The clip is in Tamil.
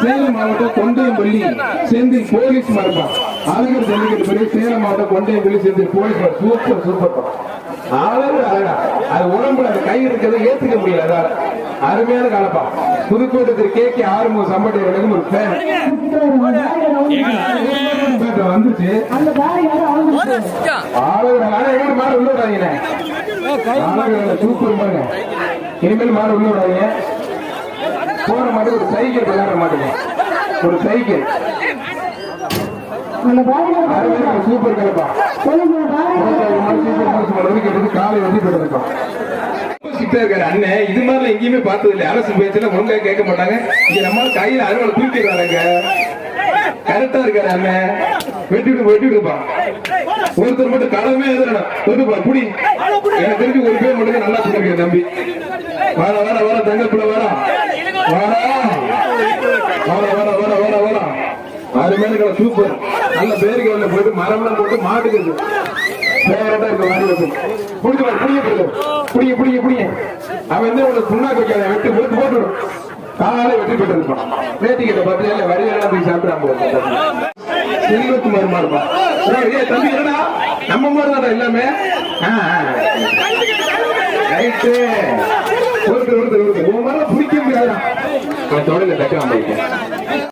சேலம் மாவட்டம் கொண்டையம்பள்ளி செந்தில் போலீஸ் மரபம் அழகர் ஜல்லிக்கட்டு பெரிய சேலம் மாவட்டம் Kondayampalli Senthil police super super அழகு அழகா அது உடம்புல அது கை இருக்கிறத ஏத்துக்க முடியல அதால அருமையான காலப்பா புதுக்கோட்டை கேக்கி ஆறுமுக சம்பட்டியர்களுக்கும் ஒரு பேர் வந்துச்சு அழகு மாடு உள்ள விடாதீங்க சூப்பர் பாருங்க இனிமேல் மாடு உள்ள விடாதீங்க போன மாட்டு ஒரு சைக்கிள் விளையாட மாட்டேங்க ஒரு சைக்கிள் சூப்பர் கலப்பா காலை வந்து போயிருக்கோம் அண்ணன் இது மாதிரி எங்கேயுமே பார்த்தது இல்லை அரசு பேச்சுல ஒழுங்கா கேட்க மாட்டாங்க இங்க நம்ம கையில அறுவலை தூக்கிடுறாங்க கரெக்டா இருக்காரு அண்ணன் வெட்டிடுப்பா ஒருத்தர் மட்டும் களமே எதிரப்பா புடி எனக்கு தெரிஞ்சு ஒரு பேர் மட்டும் நல்லா சொல்லிருக்கேன் தம்பி வர வர வர தங்கப்புல வர அருமையான சூப்பர் நல்ல பேருக்கல்ல போயிட்டு மரம்லாம் போட்டு மாட்டுக்குது பேரட்டா இருக்க வாடி வச்சு புடிங்க புடிங்க அவன் வந்து உனக்கு புண்ணாக்கு வைக்காத வெட்டு போட்டு போட்டுடும் காலை வெட்டி போட்டு இருப்பான் நேத்திக்கிட்ட பத்திரிகையில வரிகள்லாம் போய் சாப்பிடாம செல்வகுமார் மாறுபா தம்பி என்னடா நம்ம மாதிரி எல்லாமே ரைட்டு ஒருத்தர் உன் மாதிரி பிடிக்க முடியாதான் தொடர்ந்து தக்கலாம்